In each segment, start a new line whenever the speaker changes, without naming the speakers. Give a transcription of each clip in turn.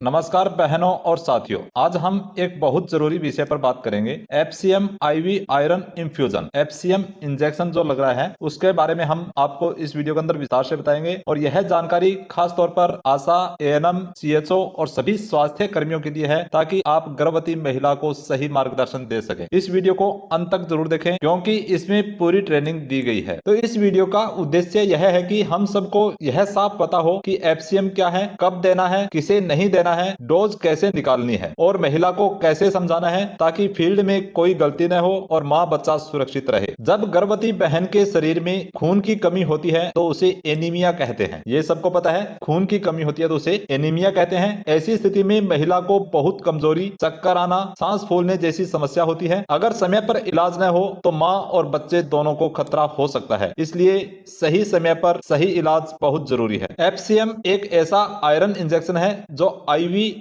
नमस्कार बहनों और साथियों, आज हम एक बहुत जरूरी विषय पर बात करेंगे। FCM IV iron infusion, FCM injection जो लग रहा है उसके बारे में हम आपको इस वीडियो के अंदर विस्तार से बताएंगे। और यह जानकारी खास तौर पर आशा, एएनएम, सीएचओ और सभी स्वास्थ्य कर्मियों के लिए है, ताकि आप गर्भवती महिला को सही मार्गदर्शन दे सके। इस वीडियो को अंत तक जरूर देखें, क्योंकि इसमें पूरी ट्रेनिंग दी गई है। तो इस वीडियो का उद्देश्य यह है कि हम सबको यह साफ पता हो कि एफसीएम क्या है, कब देना है, किसे नहीं देना है, डोज कैसे निकालनी है और महिला को कैसे समझाना है, ताकि फील्ड में कोई गलती न हो और मां बच्चा सुरक्षित रहे। जब गर्भवती बहन के शरीर में खून की कमी होती है तो उसे एनीमिया कहते हैं। ये सबको पता है, खून की कमी होती है तो उसे एनीमिया कहते हैं। ऐसी स्थिति में महिला को बहुत कमजोरी, चक्कर आना, सांस फूलने जैसी समस्या होती है। अगर समय पर इलाज न हो तो मां और बच्चे दोनों को खतरा हो सकता है। इसलिए सही समय पर सही इलाज बहुत जरूरी है। एफसीएम एक ऐसा आयरन इंजेक्शन है जो आईवी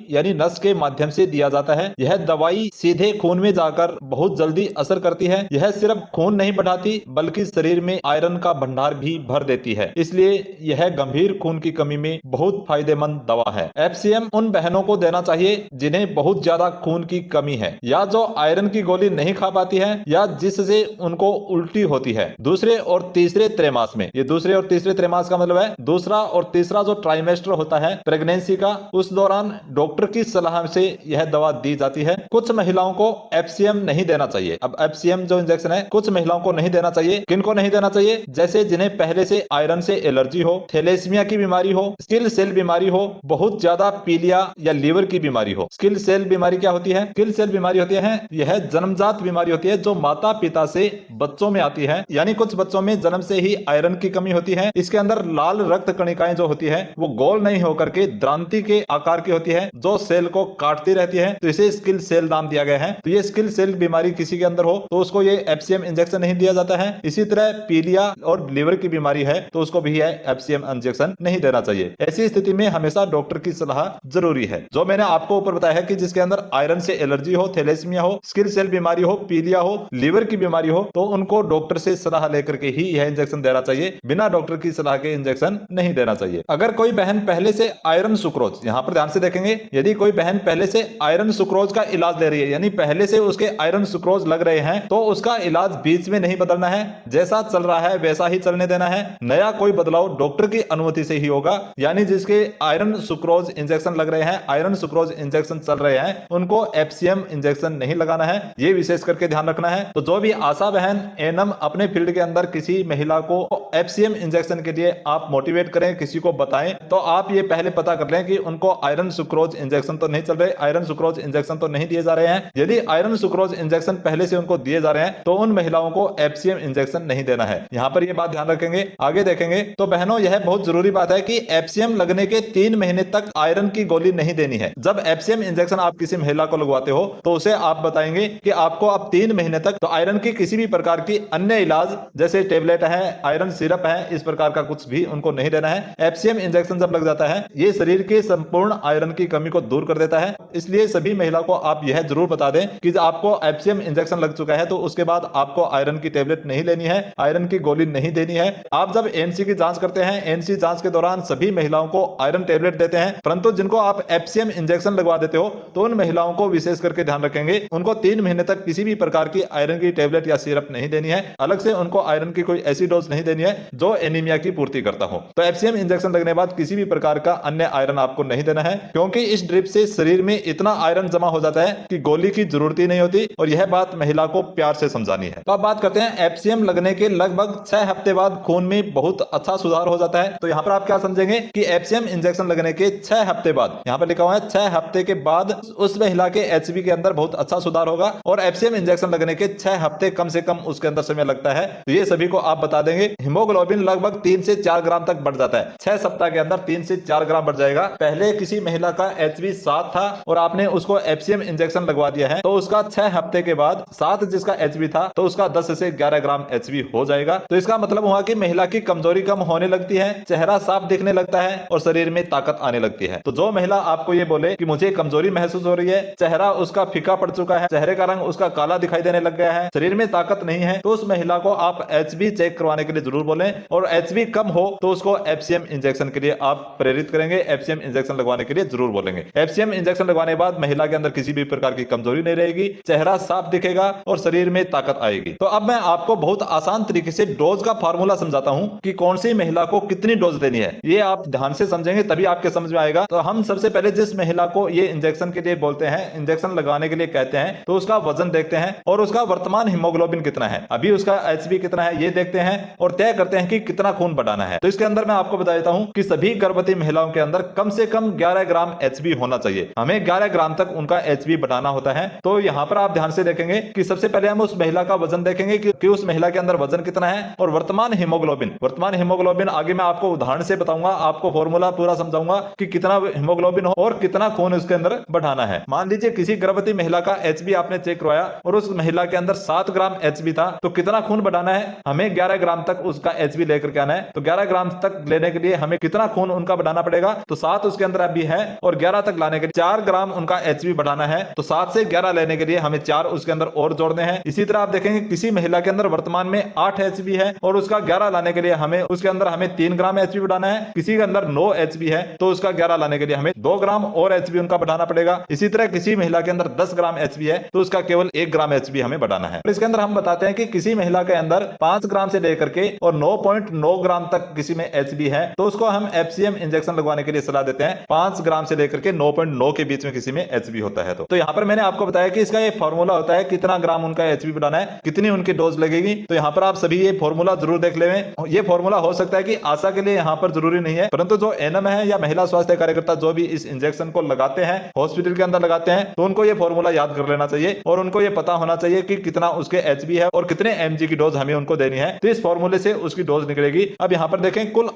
यानी नस के माध्यम से दिया जाता है। यह दवाई सीधे खून में जाकर बहुत जल्दी असर करती है। यह सिर्फ खून नहीं बढ़ाती, बल्कि शरीर में आयरन का भंडार भी भर देती है। इसलिए यह गंभीर खून की कमी में बहुत फायदेमंद दवा है। एफसीएम उन बहनों को देना चाहिए जिन्हें बहुत ज्यादा खून की कमी है, या जो आयरन की गोली नहीं खा पाती है, या जिससे उनको उल्टी होती है दूसरे और तीसरे त्रैमास में। ये दूसरे और तीसरे त्रैमास का मतलब है दूसरा और तीसरा जो ट्राइमेस्टर होता है प्रेगनेंसी का, उस दौरान डॉक्टर की सलाह से यह दवा दी जाती है। कुछ महिलाओं को एफसीएम नहीं देना चाहिए। अब एफसीएम जो इंजेक्शन है कुछ महिलाओं को नहीं देना चाहिए। किनको नहीं देना चाहिए? जैसे जिन्हें पहले से आयरन से एलर्जी हो, थैलेसीमिया की बीमारी हो, स्किल सेल बीमारी हो, बहुत ज्यादा पीलिया या लीवर की बीमारी हो। स्किल सेल बीमारी क्या होती है? स्किल सेल बीमारी होती है, यह जन्मजात बीमारी होती है जो माता पिता से बच्चों में आती है। यानी कुछ बच्चों में जन्म से ही आयरन की कमी होती है। इसके अंदर लाल रक्त कणिकाएं जो होती है वो गोल नहीं होकर के द्रांति के आकार की होती है, जो सेल को काटती रहती है, तो इसे स्किल सेल नाम दिया गया है। तो ये स्किल सेल बीमारी किसी के अंदर हो तो उसको ये एफसीएम इंजेक्शन नहीं दिया जाता है। इसी तरह पीलिया और लीवर की बीमारी है तो उसको भी एफसीएम इंजेक्शन नहीं देना चाहिए। ऐसी स्थिति में हमेशा डॉक्टर की सलाह जरूरी है। जो मैंने आपको ऊपर बताया है कि जिसके अंदर आयरन से एलर्जी हो, थैलेसीमिया हो, स्किल सेल बीमारी हो, पीलिया हो, लीवर की बीमारी हो, तो उनको डॉक्टर से सलाह लेकर के ही यह इंजेक्शन देना चाहिए। बिना डॉक्टर की सलाह के इंजेक्शन नहीं देना चाहिए। अगर कोई बहन पहले से आयरन सुक्रोज, यहां पर ध्यान से देखेंगे, यदि कोई बहन पहले से आयरन सुक्रोज का इलाज ले रही है, यानी पहले से उसके आयरन सुक्रोज लग रहे हैं, तो उसका इलाज बीच में नहीं बदलना है। जैसा चल रहा है वैसा ही चलने देना है। नया कोई बदलाव डॉक्टर की अनुमति से ही होगा। यानी जिसके आयरन सुक्रोज इंजेक्शन लग रहे हैं, आयरन सुक्रोज इंजेक्शन चल रहे हैं, उनको एफसीएम इंजेक्शन नहीं लगाना है। ये विशेष करके ध्यान रखना है। तो जो भी आशा बहन, एएनएम अपने फील्ड के अंदर किसी महिला को एफसीएम इंजेक्शन के लिए आप मोटिवेट करें, किसी को बताएं, तो आप ये पहले पता कर लें कि उनको आयरन सुक्रोज इंजेक्शन तो नहीं चल रहे, आयरन सुक्रोज इंजेक्शन तो नहीं दिए जा रहे हैं। यदि आयरन सुक्रोज इंजेक्शन पहले से उनको दिए जा रहे हैं तो उन महिलाओं को एफसीएम इंजेक्शन नहीं देना है। यहां पर यह बात ध्यान रखेंगे। आगे देखेंगे तो बहनों, यह बहुत जरूरी बात है कि एफसीएम लगने के 3 महीने तक आयरन की गोली नहीं देनी है। जब एफसीएम इंजेक्शन आप किसी महिला को लगवाते हो तो उसे आप बताएंगे कि आपको अब 3 महीने तक तो आयरन की किसी भी प्रकार की अन्य इलाज जैसे टेबलेट है, आयरन सिरप है, इस प्रकार का कुछ भी उनको नहीं देना है। एफसीएम इंजेक्शन जब लग जाता है, ये शरीर के संपूर्ण आयरन की कमी को दूर कर देता है। इसलिए सभी महिला को आप यह जरूर बता दें कि आपको एफसीएम इंजेक्शन लग चुका है तो उसके बाद आपको आयरन की टेबलेट नहीं लेनी है, आयरन की गोली नहीं देनी है। आप जब एएनसी की जांच करते हैं, एएनसी जांच के दौरान सभी महिलाओं को आयरन टेबलेट देते हैं, परंतु जिनको आप एफसीएम इंजेक्शन लगवा देते हो तो उन महिलाओं को विशेष करके ध्यान रखेंगे, उनको 3 महीने तक किसी भी प्रकार की आयरन की टेबलेट या सिरप नहीं देनी है। अलग से उनको आयरन की कोई ऐसी डोज नहीं देनी है जो एनीमिया की पूर्ति करता हो। तो एफसीएम इंजेक्शन लगने के बाद किसी भी प्रकार का अन्य आयरन आपको नहीं देना है, क्योंकि इस ड्रिप से शरीर में इतना आयरन जमा हो जाता है कि गोली की जरूरत ही नहीं होती। और यह बात महिला को प्यार से समझानी है। तो अब बात करते हैं, एफसीएम लगने के लगभग 6 हफ्ते बाद खून में बहुत अच्छा सुधार हो जाता है। तो यहां पर आप क्या समझेंगे कि एफसीएम इंजेक्शन लगने के 6 हफ्ते बाद, यहां पर लिखा हुआ है 6 हफ्ते के बाद उस महिला के एचबी के अंदर बहुत अच्छा सुधार होगा। और एफसीएम इंजेक्शन लगने के 6 हफ्ते कम से कम उसके अंदर समय लगता है। तो ये सभी को आप बता देंगे। हीमोग्लोबिन लगभग 3 से 4 ग्राम तक बढ़ जाता है। 6 सप्ताह के अंदर 3 से 4 ग्राम बढ़ जाएगा। पहले किसी महिला का एचबी 7 था और आपने उसको एफसीएम इंजेक्शन लगवा दिया है, तो उसका 6 हफ्ते के बाद 7 जिसका एचबी था तो उसका 10 से 11 ग्राम एचबी हो जाएगा। तो इसका मतलब हुआ कि महिला की कमजोरी कम होने लगती है, चेहरा साफ दिखने लगता है और शरीर में ताकत आने लगती है। तो जो महिला आपको ये बोले कि मुझे कमजोरी महसूस हो रही है, चेहरा उसका फीका पड़ चुका है, चेहरे का रंग उसका काला दिखाई देने लग गया है, शरीर में ताकत नहीं है, तो उस महिला को आप एचबी चेक करवाने के लिए जरूर बोलें। और एचबी कम हो तो उसको एफसीएम इंजेक्शन के लिए आप प्रेरित करेंगे, एफसीएम इंजेक्शन लगवाने के लिए जरूर बोलेंगे। एफसीएम इंजेक्शन लगवाने के बाद महिला के अंदर किसी भी प्रकार की कमजोरी नहीं रहेगी, चेहरा साफ दिखेगा और शरीर में ताकत आएगी। तो अब मैं आपको बहुत आसान तरीके से डोज का फार्मूला समझाता हूं कि कौन सी महिला को कितनी डोज देनी है। ये आप ध्यान से समझेंगे तभी आपके समझ में आएगा। तो हम सबसे पहले जिस महिला को ये इंजेक्शन के लिए बोलते हैं, इंजेक्शन लगाने के लिए कहते हैं, तो उसका वजन देखते हैं और उसका वर्तमान हीमोग्लोबिन कितना है, अभी उसका एचबी कितना है ये देखते हैं और तय करते हैं कि कितना खून बढ़ाना है। तो इसके अंदर मैं आपको बता देता हूं कि सभी गर्भवती महिलाओं के अंदर कम से कम 11 ग्राम एचबी होना चाहिए। हमें 11 ग्राम तक उनका एचबी बढ़ाना होता है। तो यहाँ पर आप ध्यान से देखेंगे कि सबसे पहले हम उस महिला का वजन देखेंगे कि उस महिला के अंदर वजन कितना है और वर्तमान हीमोग्लोबिन आगे मैं आपको उदाहरण से बताऊंगा, आपको फॉर्मूला पूरा समझाऊंगा कि कितना हीमोग्लोबिन हो और कितना खून उसके अंदर बढ़ाना है। मान लीजिए किसी गर्भवती महिला का एचबी आपने चेक करवाया और उस महिला के अंदर 7 ग्राम एचबी था, तो कितना खून बढ़ाना है, हमें 11 ग्राम तक उसका एचबी लेकर के आना है। तो 11 ग्राम तक लेने के लिए हमें कितना खून उनका बढ़ाना पड़ेगा, तो 7 उसके अंदर अभी है और 11 तक लाने के लिए 4 ग्राम उनका एचबी बढ़ाना है। तो 7 से 11 लेने के लिए हमें 4 उसके अंदर और जोड़ने हैं। इसी तरह आप देखेंगे किसी महिला के अंदर वर्तमान में 8 एचबी है और उसका 11 लाने के लिए हमें उसके अंदर हमें 3 ग्राम एचबी बढ़ाना है। किसी के अंदर 9 एचबी है तो उसका 11 लाने के लिए हमें 2 ग्राम और एचबी उनका बढ़ाना पड़ेगा। इसी तरह किसी महिला के अंदर 10 ग्राम एचबी है तो उसका केवल 1 ग्राम एचबी हमें बढ़ाना है। इसके अंदर हम बताते हैं कि किसी महिला के अंदर 5 ग्राम से लेकर के और 9.9 ग्राम तक किसी में एचबी है तो उसको हम एफसीएम इंजेक्शन लगवाने के लिए सलाह देते हैं। 5 ग्राम से लेकर के 9.9 के बीच में किसी में एचबी होता है। तो यहाँ पर मैंने आपको बताया कि इसका ये फॉर्मूला होता है कितना ग्राम उनका एचबी बढ़ाना है, कितनी उनकी डोज लगेगी। तो यहाँ पर आप सभी ये फॉर्मूला जरूर देख लें। ये फॉर्मूला हो सकता है कि आशा के लिए यहाँ पर जरूरी नहीं है, परंतु जो एनएम है या महिला स्वास्थ्य कार्यकर्ता जो भी इस इंजेक्शन को लगाते हैं, हॉस्पिटल के अंदर लगाते हैं, तो उनको ये फॉर्मूला याद कर लेना चाहिए और उनको ये पता होना चाहिए कि कितना उसके एचबी है और कितने एमजी की डोज हमें उनको देनी है। तो इस फॉर्मूले से उसकी डोज निकलेगी। अब यहाँ पर देखें कुल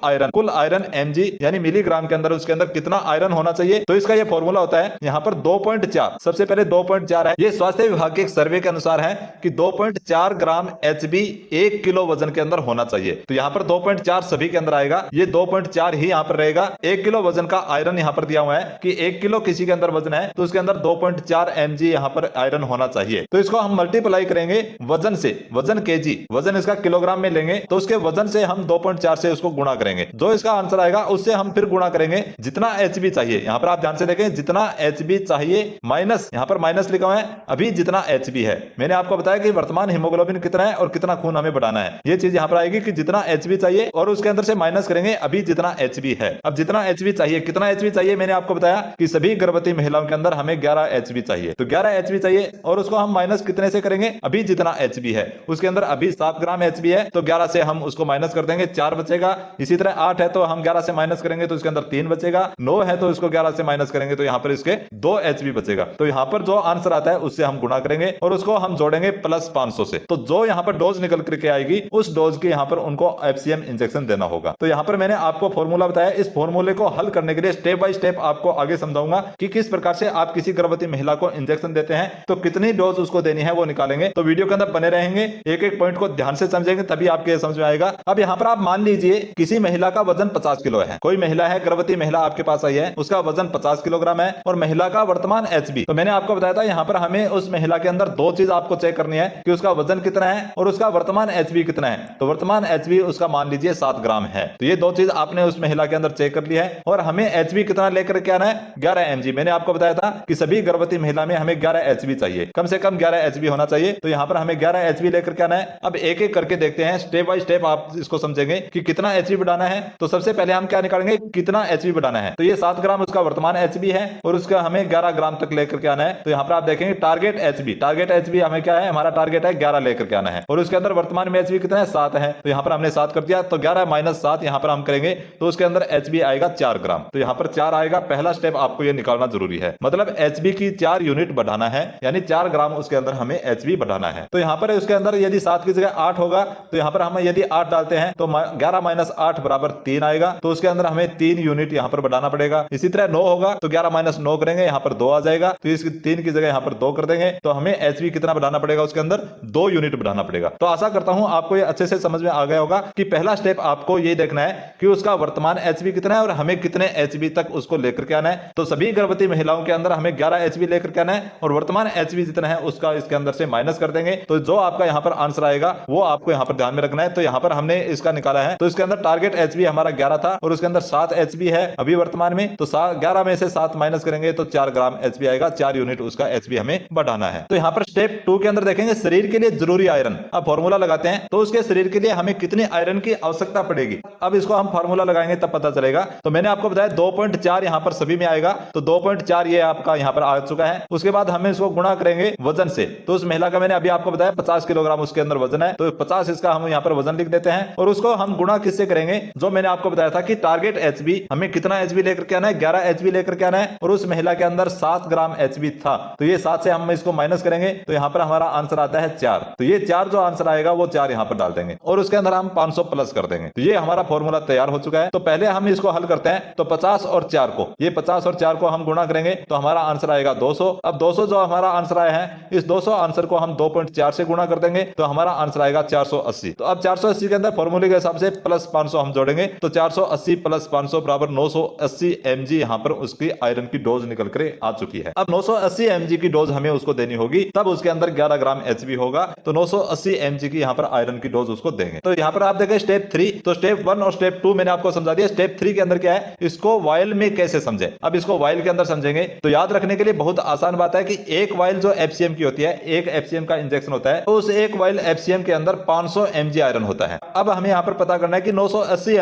आयरन एमजी यानी मिलीग्राम के अंदर उसके अंदर कितना आयरन होना चाहिए। तो इसका ये फॉर्मूला होता है यहाँ पर 2.4। सबसे पहले 2.4 है। ये स्वास्थ्य विभाग के एक सर्वे के अनुसार है कि 2.4 ग्राम एचबी 1 किलो वजन के अंदर होना चाहिए। तो यहाँ पर 2.4 सभी के अंदर आएगा, ये 2.4 ही यहाँ पर रहेगा। 1 किलो वजन का आयरन यहाँ पर दिया हुआ है कि 1 किलो किसी के अंदर वजन है तो उसके अंदर 2.4 mg यहाँ पर आयरन होना चाहिए। तो इसको हम मल्टीप्लाई करेंगे वजन से, वजन केजी, वजन इसका किलोग्राम में लेंगे तो उसके वजन से हम 2.4 से उसको गुणा करेंगे। जो इसका आंसर आएगा उससे हम फिर गुणा करेंगे जितना एचबी चाहिए। यहाँ पर आप ध्यान से देखें जितना एचबी चाहिए माइनस, यहाँ पर माइनस लिखा हुआ है अभी जितना एचबी है। मैंने आपको बताया कि वर्तमान हीमोग्लोबिन कितना है और कितना खून हमें बढ़ाना है। ये चीज यहाँ पर आएगी कि जितना एचबी चाहिए और उसके अंदर से माइनस करेंगे अभी जितना एचबी है। अब जितना एचबी चाहिए, कितना एचबी चाहिए, मैंने आपको बताया कि सभी गर्भवती महिलाओं के अंदर हमें 11 एचबी चाहिए। तो 11 एचबी चाहिए और उसको हम माइनस कितने से करेंगे, अभी जितना एचबी है उसके अंदर अभी 7 ग्राम एचबी है तो 11 से हम उसको माइनस कर देंगे, 4 बचेगा। इसी तरह 8 है तो हम 11 से माइनस करेंगे तो उसके अंदर 3 बचेगा। 9 है तो इसको 11 से माइनस करेंगे तो यहाँ पर इसके 2 एचबी बचेगा। तो यहाँ पर जो आंसर आता है उससे हम गुणा करेंगे और उसको हम जोड़ेंगे प्लस 500 से। तो जो यहाँ पर डोज निकल करके आएगी उस डोज के यहाँ पर उनको एफसीएम इंजेक्शन देना होगा। तो यहाँ पर मैंने आपको फॉर्मूला बताया। इस फॉर्मूले को हल करने के लिए स्टेप बाय स्टेप आपको आगे समझाऊंगा कि किस प्रकार से आप किसी गर्भवती महिला को इंजेक्शन देते हैं तो कितनी डोज उसको देनी है वो निकालेंगे। तो वीडियो के अंदर बने रहेंगे, एक एक पॉइंट को ध्यान से समझेंगे तभी आपके समझ में आएगा। अब यहाँ पर आप मान लीजिए किसी महिला का वजन 50 किलो है। कोई महिला है, गर्भवती महिला आपके पास आई है, उसका वजन 50 किलोग्राम है और महिला का वर्तमान एचबी, तो मैंने आपको बताया था यहाँ पर हमें उस महिला के अंदर दो चीज आपको चेक करनी है कि उसका वजन कितना है और उसका वर्तमान एचबी कितना है। तो वर्तमान एचबी उसका मान लीजिए 7 ग्राम है। तो ये दो चीज आपने उस महिला के अंदर चेक कर लिया है और हमें एचबी कितना लेकर के आना है, 11 mg। मैंने आपको बताया था कि सभी गर्भवती महिला में हमें 11 एचबी चाहिए, कम से कम 11 एचबी होना चाहिए। तो यहाँ पर हमें 11 एचबी लेकर के आना है। अब एक एक करके देखते हैं, स्टेप बाय स्टेप आप इसको समझेंगे कि कितना एचबी बढ़ाना है। तो सबसे पहले हम क्या निकालेंगे, कितना एचबी बढ़ाना है। तो ये 7 ग्राम उसका वर्तमान एचबी है और उसका हमें 11 ग्राम तक लेकर के आना है। तो यहाँ पर आप देखेंगे टारगेट एचबी हमें क्या है, हमारा टारगेट है 11 लेकर के आना है और उसके अंदर वर्तमान में एचबी कितना है, 7 है। तो यहाँ पर हमने 7 कर दिया तो 11 माइनस 7 यहाँ पर हम करेंगे तो उसके अंदर एचबी आएगा 4 ग्राम। तो यहाँ पर 4 आएगा। पहला स्टेप आपको ये निकालना जरूरी है, मतलब एचबी की 4 यूनिट बढ़ाना है, यानी 4 ग्राम उसके अंदर हमें एचबी बढ़ाना है। तो यहाँ पर उसके अंदर यदि 7 की जगह 8 होगा तो यहाँ पर हम यदि 8 डालते हैं तो 11 माइनस 8 बराबर 3 आएगा। तो उसके अंदर हमें 3 यूनिट यहाँ पर बढ़ाना पड़ेगा। इसी तरह 9 होगा तो 11 माइनस 9 करेंगे, यहाँ पर 2 आ जाएगा। तो इसकी 3 की जगह यहाँ पर 2 कर देंगे तो हमें एचबी कितना बढ़ाना पड़ेगा, उसके अंदर 2 यूनिट बढ़ाना पड़ेगा। तो आशा करता हूं आपको ये अच्छे से समझ में आ गया होगा कि पहला स्टेप आपको ये देखना है कि उसका वर्तमान एचबी कितना है और हमें कितने एचबी तक उसको लेकर के आना है। तो सभी गर्भवती महिलाओं के अंदर हमें 11 एचबी लेकर के आना है और वर्तमान एचबी जितना है उसका इसके अंदर से माइनस कर देंगे। तो जो आपका यहाँ पर आंसर आएगा वो आपको यहाँ पर ध्यान में रखना है। तो यहाँ पर हमने इसका निकाला है तो इसके अंदर टारगेट एचबी हमारा 11 था और उसके अंदर 7 एचबी है अभी वर्तमान में। तो 7 11 में से 7 माइनस करेंगे तो 4 ग्राम एचबी आएगा, 4 यूनिट उसका एचबी हमें बढ़ाना है। तो यहाँ पर स्टेप 2 के अंदर देखेंगे शरीर के लिए जरूरी आयरन। अब फॉर्मूला लगाते हैं तो उसके शरीर के लिए हमें कितनी आयरन की आवश्यकता पड़ेगी। अब इसको हम फॉर्मूला लगाएंगे तब पता चलेगा। तो मैंने आपको बताया 2.4 यहाँ पर सभी में आएगा, तो 2.4 ये आपका यहाँ पर आ चुका है। उसके बाद हमें इसको गुणा करेंगे वजन से। तो उस महिला का मैंने अभी आपको बताया 50 किलोग्राम उसके अंदर वजन है, तो 50 इसका हम यहाँ पर वजन लिख देते हैं और उसको हम गुणा किससे करेंगे, जो मैंने आपको बताया था कि टारगेट एचबी हमें कितना एचबी लेकर के आना है, 11 एचबी लेकर के आना है और उस महिला के अंदर 7 ग्राम एचबी था, तो ये 7 से हम इसको माइनस करेंगे तो यहाँ पर हमारा आंसर आता है 4। तो ये 4 जो आंसर आएगा वो 4 यहाँ पर डाल देंगे और उसके अंदर हम 500 प्लस कर देंगे। तो ये हमारा फॉर्मूला तैयार हो चुका है। तो पहले हम इसको हल करते हैं। तो 50 और 4 को, ये 50 और 4 को हम गुणा करेंगे तो हमारा आंसर आएगा 200। अब 200 जो हमारा आंसर आया है, इस 200 आंसर को हम 2.4 से गुणा कर देंगे तो हमारा आंसर आएगा 480। तो अब 480 के अंदर फॉर्मूले के हिसाब से प्लस 500 हम जोड़ेंगे तो 480 प्लस 500 बराबर 980 mg यहाँ पर उसकी आयरन की डोज निकल कर आ चुकी है। अब 980 mg की डोज हमें उसको देनी होगी, तब उसके अंदर 11 ग्राम एचबी होगा, तो 980 mg की यहाँ पर आयरन की डोज उसको देंगे। तो यहाँ पर आप देखें स्टेप 3, तो स्टेप 1 और स्टेप 2 मैंने आपको समझा दिया। स्टेप 3 के अंदर क्या है, इसको वायल में कैसे समझे। अब इसको वायल के अंदर समझेंगे तो याद रखने के लिए बहुत आसान बात है कि एक वायल जो एफसीएम की होती है, एक एफसीएम का इंजेक्शन होता है, तो उस एक वायल एफसीएम के अंदर 500 mg आयरन होता है। अब हमें यहाँ पर पता करना है कि 980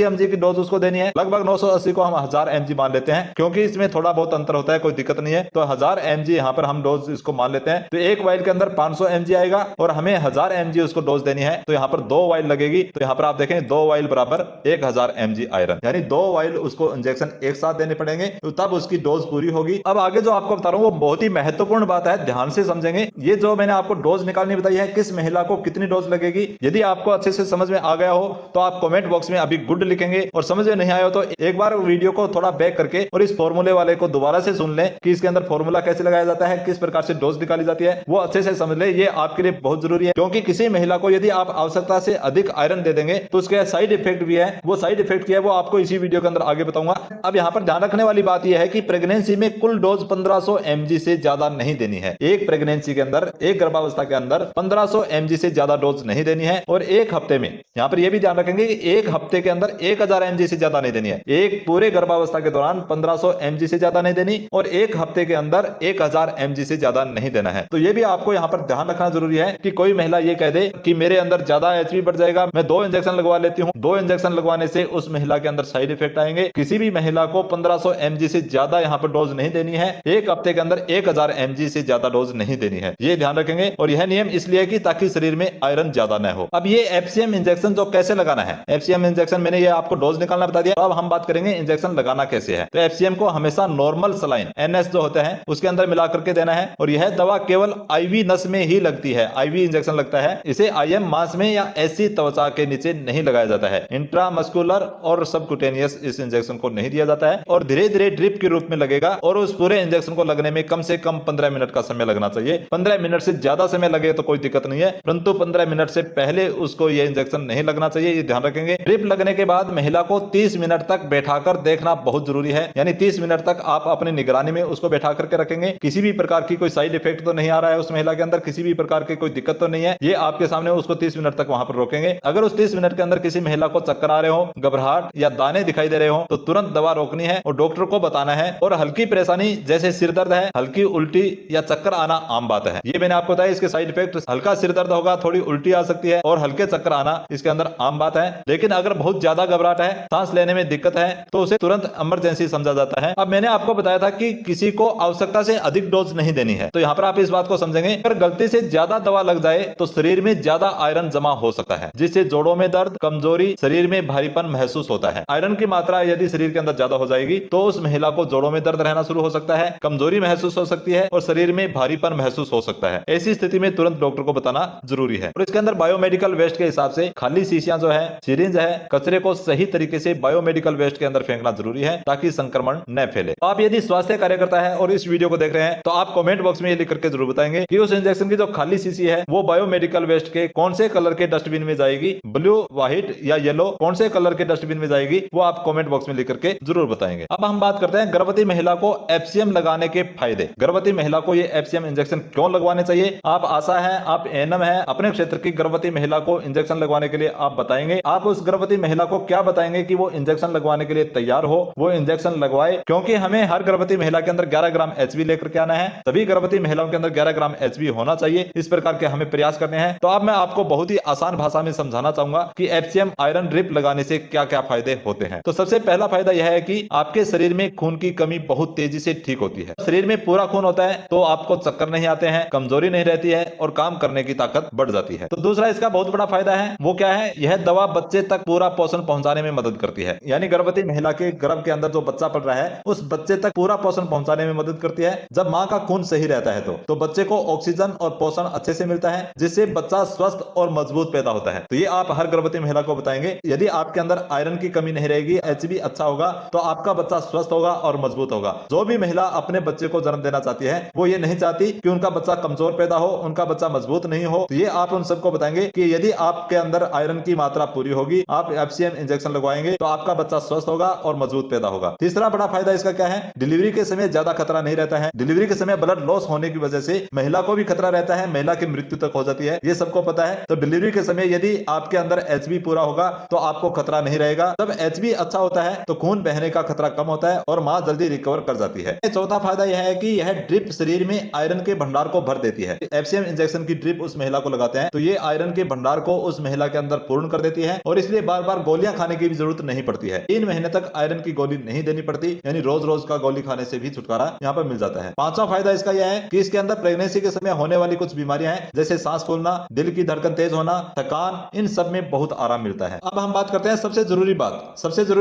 mg की डोज उसको देनी है। लगभग 980 को हम 1000 mg मान लेते हैं, क्योंकि इसमें थोड़ा बहुत अंतर होता है, कोई दिक्कत नहीं है। तो 1000 mg यहाँ पर हम डोज इसको मान लेते हैं। तो एक वायल के अंदर 500 mg आएगा और हमें 1000 mg उसको डोज देनी है, तो यहाँ पर 2 वायल लगेगी। तो यहाँ पर आप देखें 2 वायल बराबर 1000 mg आयरन, यानी 2 वायल उसको इंजेक्शन एक साथ देने पड़ेंगे, तो तब उसकी डोज पूरी होगी। अब आगे जो आपको बता रहा हूँ वो बहुत ही महत्वपूर्ण बात है, ध्यान से समझेंगे। ये जो मैंने आपको डोज निकालनी बताई है, किस महिला को कितनी डोज लगेगी, यदि आपको अच्छे से समझ में आ गया हो तो आप कमेंट बॉक्स में अभी गुड लिखेंगे, और समझ में नहीं आया हो तो एक बार वीडियो को थोड़ा बैक करके और इस फॉर्मूले वाले को दोबारा से सुन लें कि इसके अंदर फॉर्मूला कैसे लगाया जाता है, किस प्रकार से डोज निकाली जाती है, वो अच्छे से समझ ले। ये आपके लिए बहुत जरूरी है, क्योंकि किसी महिला को यदि आप आवश्यकता से अधिक आयरन दे देंगे तो उसके साइड इफेक्ट भी है। वो साइड इफेक्ट क्या है वो आपको इसी वीडियो के अंदर आगे बताऊंगा। अब यहाँ पर ध्यान रखने वाली बात यह है कि प्रेगनेंसी में कुल डोज 1500 mg से ज्यादा नहीं देनी है। एक प्रेगनेंसी के अंदर, एक गर्भावस्था के अंदर 1500 mg से ज्यादा डोज नहीं देनी है। और एक हफ्ते में, यहाँ पर यह भी ध्यान रखेंगे कि एक हफ्ते के अंदर 1000 mg से ज्यादा नहीं देनी है। एक पूरे गर्भावस्था के दौरान 1500 mg से ज्यादा नहीं देनी, और एक हफ्ते के अंदर 1000 mg से ज्यादा नहीं देना है। तो ये भी आपको यहाँ पर ध्यान रखना जरूरी है कि कोई महिला ये कह दे कि मेरे अंदर ज्यादा एचबी बढ़ जाएगा, मैं 2 इंजेक्शन लगवा लेती हूँ, 2 इंजेक्शन लगवाने से उस महिला के अंदर साइड इफेक्ट आएंगे। किसी भी महिला को 1500 mg से ज्यादा यहाँ पर डोज नहीं देनी है। एक हफ्ते के अंदर 1000 mg से ज्यादा डोज नहीं देनी है, ये ध्यान रखेंगे। और यह नियम इसलिए कि ताकि शरीर में आयरन ज्यादा न हो। अब ये एफसीएम इंजेक्शन जो कैसे लगाना है, एफसीएम इंजेक्शन मैंने ये आपको डोज निकालना बता दिया। अब हम बात करेंगे इंजेक्शन लगाना कैसे है। तो एफसीएम को हमेशा नॉर्मल सलाइन एनएस जो होता है उसके अंदर मिला करके देना है, और यह दवा केवल आईवी नस में ही लगती है, आईवी इंजेक्शन लगता है। इसे आईएम मांस में या ऐसी त्वचा के नीचे नहीं लगाया जाता है। इंट्रामस्कुलर और सबकुटेनियस इस इंजेक्शन को नहीं दिया जाता है, और धीरे धीरे ड्रिप के रूप में लगेगा। और उस पूरे इंजेक्शन को लगने में कम से कम 15 मिनट का समय लगना चाहिए। 15 मिनट से ज्यादा समय लगे तो कोई दिक्कत नहीं है, परंतु 15 मिनट से पहले उसको यह इंजेक्शन नहीं लगना चाहिए, ये ध्यान रखेंगे। ड्रिप लगने के बाद महिला को 30 मिनट तक बैठाकर देखना बहुत जरूरी है, यानी 30 मिनट तक आप अपनी निगरानी में उसको बैठा करके रखेंगे। किसी भी प्रकार की कोई साइड इफेक्ट तो नहीं आ रहा है उस महिला के अंदर, किसी भी प्रकार की कोई दिक्कत तो नहीं है, ये आपके सामने उसको 30 मिनट तक वहां पर रोकेंगे। अगर उस 30 मिनट के अंदर किसी महिला को चक्कर आ रहे हो, घबराहट या दाने दिखाई दे रहे हो, तो तुरंत दवा रोकनी है और डॉक्टर को बताना है। और हल्की परेशानी जैसे सिर दर्द है, हल्की उल्टी या चक्कर आना आम बात है, ये मैंने आपको बताया। इसके साइड इफेक्ट हल्का सिर दर्द होगा, थोड़ी उल्टी आ सकती है और हल्के चक्कर आना इसके अंदर आम बात है। लेकिन अगर बहुत ज्यादा घबराहट है, सांस लेने में दिक्कत है, तो उसे तुरंत इमरजेंसी समझा जाता है। अब मैंने आपको बताया था कि किसी को आवश्यकता से अधिक डोज नहीं देनी है, तो यहाँ पर आप इस बात को समझेंगे। अगर गलती से ज्यादा दवा लग जाए तो शरीर में ज्यादा आयरन जमा हो सकता है, जिससे जोड़ों में दर्द, कमजोरी, शरीर में भारीपन महसूस होता है। आयरन की मात्रा यदि शरीर के अंदर ज्यादा हो जाएगी तो उस महिला को जोड़ों में दर्द रहना शुरू हो सकता है, कमजोरी महसूस हो सकती है और शरीर में भारीपन महसूस हो सकता है। ऐसी स्थिति में तुरंत डॉक्टर को बताना जरूरी है। और इसके अंदर बायोमेडिकल वेस्ट के हिसाब से खाली शीशियां जो है, सिरिंज है, कचरे को सही तरीके से बायोमेडिकल वेस्ट के अंदर फेंकना जरूरी है, ताकि संक्रमण न फैले। आप यदि स्वास्थ्य कार्यकर्ता है और इस वीडियो को देख रहे हैं तो आप कमेंट बॉक्स में ये लिख करके जरूर बताएंगे कि उस इंजेक्शन की जो खाली शीशी है वो बायोमेडिकल वेस्ट के कौन से कलर के डस्टबिन में जाएगी, ब्लू, व्हाइट या येलो, कौन से कलर के डस्टबिन में जाएगी, वो आप कमेंट बॉक्स में लिख करके जरूर बताएंगे। अब हम बात करते हैं गर्भवती महिला को एफसीएम लगाने के फायदे। गर्भवती महिला को ये एफसीएम इंजेक्शन क्यों लगवाने चाहिए। आप आशा है, आप एएनएम है, अपने क्षेत्र की गर्भवती महिला को इंजेक्शन लगवाने के लिए आप बताएंगे। आप उस गर्भवती महिला को क्या बताएंगे कि वो इंजेक्शन लगवाने के लिए तैयार हो, वो इंजेक्शन लगवाए, क्योंकि हमें हर गर्भवती महिला के अंदर 11 ग्राम HB लेकर के आना है। सभी गर्भवती महिलाओं के अंदर 11 ग्राम HB होना चाहिए। इस प्रकार के हमें प्रयास करने हैं। तो अब मैं आपको बहुत ही आसान भाषा में समझाना चाहूंगा कि FCM आयरन ड्रिप लगाने से क्या क्या फायदे होते हैं। तो सबसे पहला फायदा यह है कि आपके शरीर में खून की कमी बहुत तेजी से ठीक होती है। शरीर में पूरा खून होता है तो आपको चक्कर नहीं आते हैं, कमजोरी नहीं रहती है और काम करने की ताकत बढ़ जाती है। तो दूसरा इसका बहुत बड़ा फायदा है, वो क्या है? यह दवा बच्चे तक पूरा पोषण पहुंचाने में मदद करती है। यानी गर्भवती महिला के गर्भ के अंदर जो बच्चा पल रहा है उस बच्चे तक पूरा पोषण पहुंचाने में मदद करती है। जब मां का खून सही रहता है तो बच्चे को ऑक्सीजन और पोषण अच्छे से मिलता है, जिससे बच्चा स्वस्थ और मजबूत पैदा होता है। तो ये आप हर गर्भवती महिला को बताएंगे। यदि आपके अंदर आयरन की कमी नहीं रहेगी, HB अच्छा होगा, तो आपका बच्चा स्वस्थ होगा और मजबूत होगा। जो भी महिला अपने बच्चे को जन्म देना चाहती है वो ये नहीं चाहती कि उनका बच्चा कमजोर पैदा हो, उनका बच्चा मजबूत नहीं हो। तो ये आप उन सबको बताएंगे कि यदि आपके अंदर आयरन की मात्रा पूरी होगी, आप FCM इंजेक्शन लगवाएंगे तो आपका बच्चा स्वस्थ होगा और मजबूत पैदा होगा। तीसरा बड़ा फायदा इसका क्या है? डिलीवरी के समय ज्यादा खतरा नहीं रहता है। डिलीवरी के समय ब्लड लॉस होने की वजह से महिला को भी खतरा रहता है, महिला की मृत्यु तक हो जाती है, ये सबको पता है। तो डिलीवरी के समय यदि आपके अंदर HB पूरा होगा तो आपको खतरा नहीं रहेगा। जब HB अच्छा होता है तो खून बहने का खतरा कम होता है और मां जल्दी रिकवर कर जाती है। चौथा फायदा यह है कि यह ड्रिप शरीर में आयरन के भंडार को भर देती है। FCM इंजेक्शन की ड्रिप उस महिला को लगाते हैं तो ये आयरन के भंडार को उस महिला के अंदर पूर्ण कर देती है और इसलिए बार बार गोलियां खाने की भी जरूरत नहीं पड़ती है। 3 महीने तक आयरन की गोली नहीं देनी पड़ती, यानी रोज रोज का गोली खाने से भी छुटकारा यहाँ पर मिल जाता है। पांचवा फायदा इसका यह है कि इसके अंदर प्रेगनेंसी के समय होने वाली कुछ बीमारियां हैं, जैसे सांस फूलना, दिल की धड़कन तेज होना, थकान, इन सब में बहुत आराम मिलता है। अब हम बात करते हैं सबसे जरूरी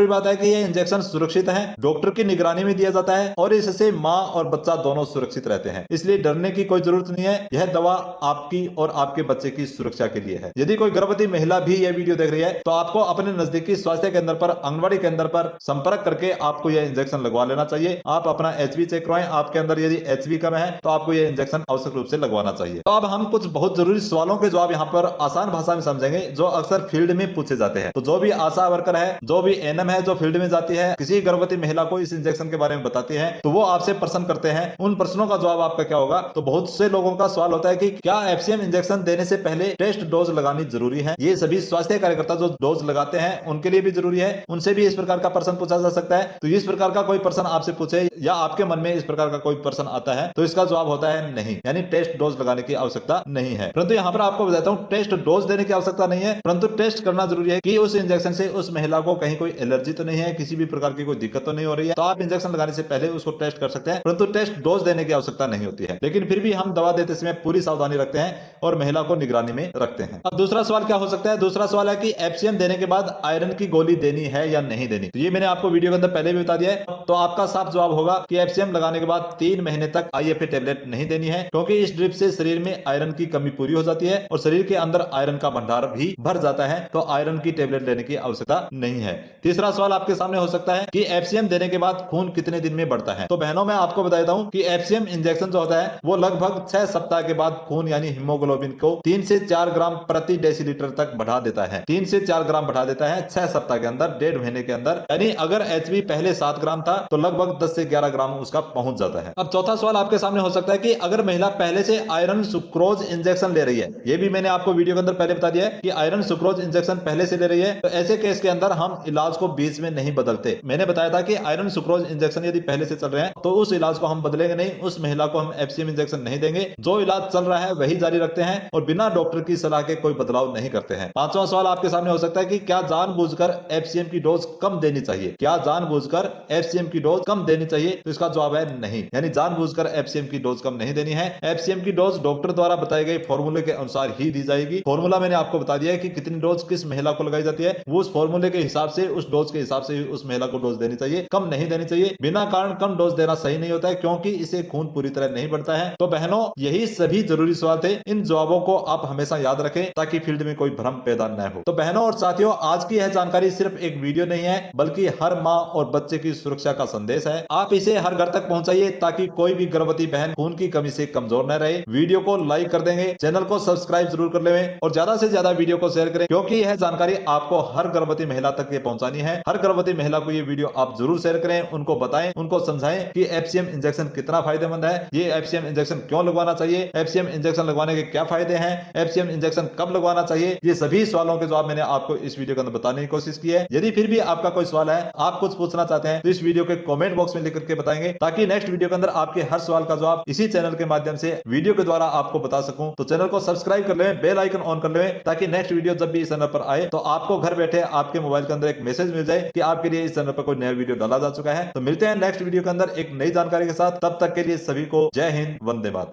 बात है कि यह इंजेक्शन सुरक्षित है, डॉक्टर की निगरानी में दिया जाता है और इससे मां और बच्चा दोनों सुरक्षित रहते हैं, इसलिए डरने की कोई जरूरत नहीं है। यह दवा आपकी और आपके बच्चे की सुरक्षा के लिए है। यदि कोई गर्भवती महिला भी यह वीडियो देख रही है तो आपको अपने नजदीकी स्वास्थ्य केंद्र पर, आंगनबाड़ी केंद्र पर संपर्क करके आपको यह इंजेक्शन लगवा लेना चाहिए। आप अपना HB चेक करवाएं, आपके अंदर यदि HB कम है तो आपको यह इंजेक्शन आवश्यक रूप से लगवाना चाहिए। तो अब हम कुछ बहुत जरूरी सवालों के जवाब यहाँ पर आसान भाषा में समझेंगे जो अक्सर फील्ड में पूछे जाते हैं। तो जो भी आशा वर्कर है, जो भी NM है, जो फील्ड में जाती है, किसी गर्भवती महिला को इस इंजेक्शन के बारे में बताती है तो वो आपसे प्रश्न करते हैं। उन प्रश्नों का जवाब आपका क्या होगा? तो बहुत से लोगों का सवाल होता है कि क्या FCM इंजेक्शन देने से पहले टेस्ट डोज लगानी जरूरी है? ये सभी स्वास्थ्य कार्यकर्ता जो डोज लगाते हैं उनके लिए भी जरूरी है, उनसे भी इस प्रकार का प्रश्न पूछा जा सकता है। तो इस प्रकार का कोई प्रश्न आपसे पूछे या आपके मन में इस प्रकार का कोई प्रश्न आता है तो इसका जवाब होता है नहीं, यानी टेस्ट डोज लगाने की आवश्यकता नहीं है। परंतु यहाँ पर आपको बताता हूँ, टेस्ट डोज देने की आवश्यकता नहीं है, परंतु टेस्ट करना जरूरी है कि उस इंजेक्शन से उस महिला को कहीं कोई एलर्जी तो नहीं है, किसी भी प्रकार की कोई दिक्कत तो नहीं हो रही है। तो आप इंजेक्शन लगाने से पहले उसको टेस्ट कर सकते हैं, परंतु टेस्ट डोज देने की आवश्यकता नहीं होती है। लेकिन फिर भी हम दवा देते समय पूरी सावधानी रखते हैं और महिला को निगरानी में रखते हैं। अब दूसरा सवाल क्या हो सकता है? दूसरा सवाल है कि FCM देने के बाद आयरन की गोली देनी है या नहीं देनी। तो ये मैंने आपको वीडियो के अंदर पहले भी बता दिया है। तो आपका साफ जवाब होगा कि FCM लगाने के बाद 3 महीने तक IFA टेबलेट नहीं देनी है, क्योंकि इस ड्रिप से शरीर में आयरन की कमी पूरी हो जाती है और शरीर के अंदर आयरन का भंडार भी भर जाता है, तो आयरन की टेबलेट लेने की आवश्यकता नहीं है। तीसरा सवाल आपके सामने हो सकता है कि FCM देने के बाद खून कितने दिन में बढ़ता है। तो बहनों, मैं आपको बता देता हूं कि FCM इंजेक्शन जो होता है वो लगभग 6 सप्ताह के बाद खून यानी हीमोग्लोबिन को 3 से 4 ग्राम प्रति डेसीलीटर तक बढ़ा देता है। 3 से 4 ग्राम बढ़ा देता है 6 सप्ताह के अंदर, 1.5 महीने के अंदर। यानी अगर HB पहले 7 ग्राम था तो लगभग 10 से 11 ग्राम उसका पहुंच जाता है। अब चौथा सवाल आपके सामने हो सकता है कि अगर महिला पहले से आयरन सुक्रोज इंजेक्शन ले रही है, ये भी मैंने आपको वीडियो के अंदर पहले बता दिया है कि आयरन सुक्रोज इंजेक्शन पहले से ले रही है, तो ऐसे केस के अंदर हम इलाज को बीच में नहीं बदलते। मैंने बताया था कि आयरन सुक्रोज इंजेक्शन यदि पहले से चल रहे हैं तो उस इलाज को हम बदलेंगे नहीं, उस महिला को हम FCM इंजेक्शन नहीं देंगे। जो इलाज चल रहा है वही जारी रखते हैं और बिना डॉक्टर की सलाह के कोई बदलाव नहीं करते हैं। पांचवा सवाल आपके सामने हो सकता है कि क्या जानबूझकर FCM की डोज कम देनी चाहिए? क्या जानबूझकर FCM की डोज कम देनी चाहिए? तो इसका जवाब है नहीं, यानी जानबूझकर FCM की डोज कम नहीं देनी है। FCM की डोज डॉक्टर द्वारा बताए गए फॉर्मूले के अनुसार ही दी जाएगी। फॉर्मूला मैंने आपको बता दिया है कि कितनी डोज किस महिला को लगाई जाती है, वो उस फॉर्मूले के हिसाब से, उस डोज के हिसाब से उस महिला को डोज देनी चाहिए, कम नहीं देनी चाहिए। बिना कारण कम डोज देना सही नहीं होता है, क्योंकि इसे खून पूरी तरह नहीं बढ़ता है। तो बहनों, यही सभी जरूरी सवाल थे। इन जवाबों को आप हमेशा याद रखें ताकि फील्ड में कोई भ्रम पैदा न हो। तो बहनों और साथियों, आज की यह जानकारी सिर्फ एक वीडियो नहीं है, बल्कि हर माँ और बच्चे की सुरक्षा का संदेश है। आप इसे हर घर तक पहुंचाइए ताकि कोई भी गर्भवती बहन खून की कमी से कमजोर न रहे। वीडियो को लाइक कर देंगे, चैनल को सब्सक्राइब जरूर कर लें और ज्यादा से ज्यादा वीडियो को शेयर करें, क्योंकि यह जानकारी आपको हर गर्भवती महिला तक ये पहुंचानी है। हर गर्भवती महिला को ये वीडियो आप जरूर शेयर करें, उनको बताएं, उनको समझाएं कि FCM इंजेक्शन कितना फायदेमंद है, ये FCM इंजेक्शन क्यों लगवाना चाहिए, FCM इंजेक्शन लगवाने के क्या फायदे हैं, FCM इंजेक्शन कब लगवाना चाहिए, ये सभी सभी सवालों के जवाब मैंने आपको इस वीडियो के अंदर बताने की कोशिश की है। यदि फिर भी आपका कोई सवाल है, आप कुछ पूछना चाहते हैं, तो इस वीडियो के कमेंट बॉक्स में लिख करके बताएंगे, ताकि नेक्स्ट वीडियो के अंदर आपके हर सवाल का जवाब इसी चैनल के माध्यम से वीडियो के द्वारा आपको बता सकूं। तो चैनल को सब्सक्राइब कर लें, बेल आइकन ऑन कर लें, ताकि नेक्स्ट वीडियो जब भी इस चैनल पर आए तो आपको घर बैठे आपके मोबाइल के अंदर एक मैसेज मिल जाए कि आपके लिए इस चैनल पर कोई नया वीडियो डाला जा चुका है। तो मिलते हैं नेक्स्ट वीडियो के अंदर एक नई जानकारी के साथ। तब तक के लिए सभी को जय हिंद, वंदे मातरम।